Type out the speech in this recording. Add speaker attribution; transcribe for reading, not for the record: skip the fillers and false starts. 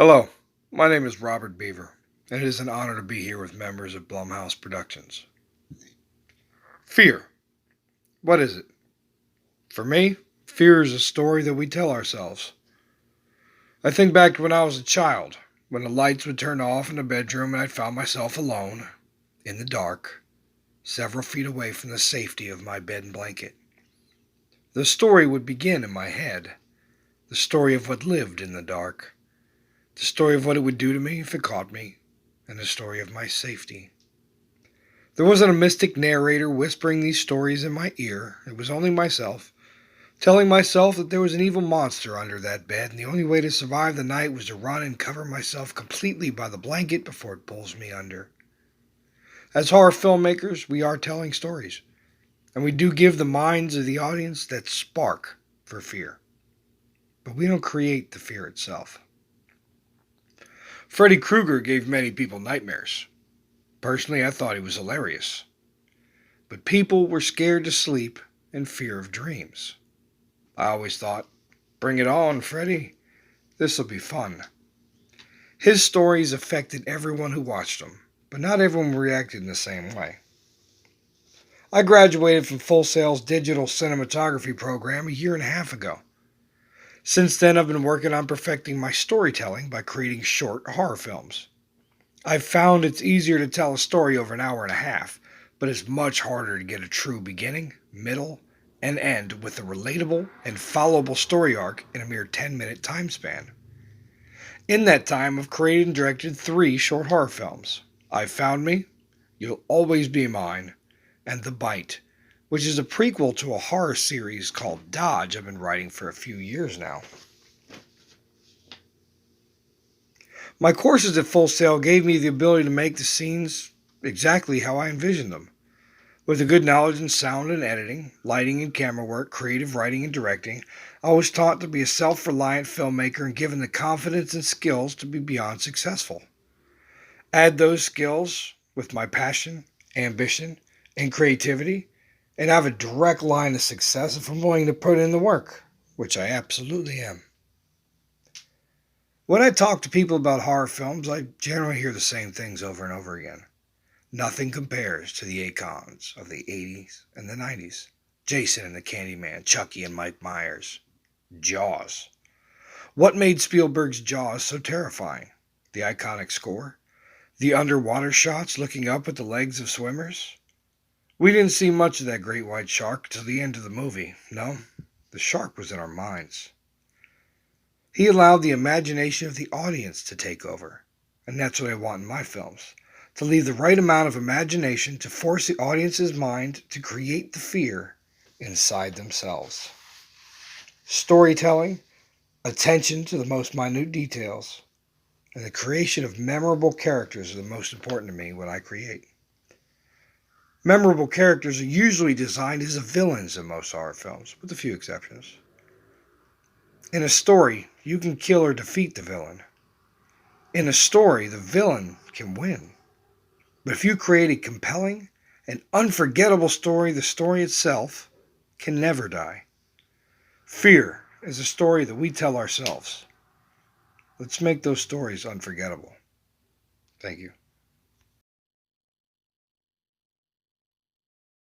Speaker 1: Hello, my name is Robert Beaver, and it is an honor to be here with members of Blumhouse Productions. Fear. What is it? For me, fear is a story that we tell ourselves. I think back to when I was a child, when the lights would turn off in the bedroom and I found myself alone, in the dark, several feet away from the safety of my bed and blanket. The story would begin in my head, the story of what lived in the dark, the story of what it would do to me if it caught me, and the story of my safety. There wasn't a mystic narrator whispering these stories in my ear. It was only myself, telling myself that there was an evil monster under that bed, and the only way to survive the night was to run and cover myself completely by the blanket before it pulls me under. As horror filmmakers, we are telling stories, and we do give the minds of the audience that spark for fear. But we don't create the fear itself. Freddy Krueger gave many people nightmares. Personally, I thought he was hilarious. But people were scared to sleep in fear of dreams. I always thought, bring it on, Freddy. This'll be fun. His stories affected everyone who watched them, but not everyone reacted in the same way. I graduated from Full Sail's digital cinematography program a year and a half ago. Since then, I've been working on perfecting my storytelling by creating short horror films. I've found it's easier to tell a story over an hour and a half, but it's much harder to get a true beginning, middle, and end with a relatable and followable story arc in a mere 10-minute time span. In that time, I've created and directed 3 short horror films: I Found Me, You'll Always Be Mine, and The Bite, which is a prequel to a horror series called Dodge I've been writing for a few years now. My courses at Full Sail gave me the ability to make the scenes exactly how I envisioned them. With a good knowledge in sound and editing, lighting and camera work, creative writing and directing, I was taught to be a self-reliant filmmaker and given the confidence and skills to be beyond successful. Add those skills with my passion, ambition, and creativity, and I have a direct line to success if I'm willing to put in the work, which I absolutely am. When I talk to people about horror films, I generally hear the same things over and over again. Nothing compares to the icons of the 80s and the 90s. Jason and the Candyman, Chucky and Mike Myers. Jaws. What made Spielberg's Jaws so terrifying? The iconic score? The underwater shots looking up at the legs of swimmers? We didn't see much of that great white shark till the end of the movie. No, the shark was in our minds. He allowed the imagination of the audience to take over. And that's what I want in my films. To leave the right amount of imagination to force the audience's mind to create the fear inside themselves. Storytelling, attention to the most minute details, and the creation of memorable characters are the most important to me when I create. Memorable characters are usually designed as the villains in most horror films, with a few exceptions. In a story, you can kill or defeat the villain. In a story, the villain can win. But if you create a compelling and unforgettable story, the story itself can never die. Fear is a story that we tell ourselves. Let's make those stories unforgettable. Thank you.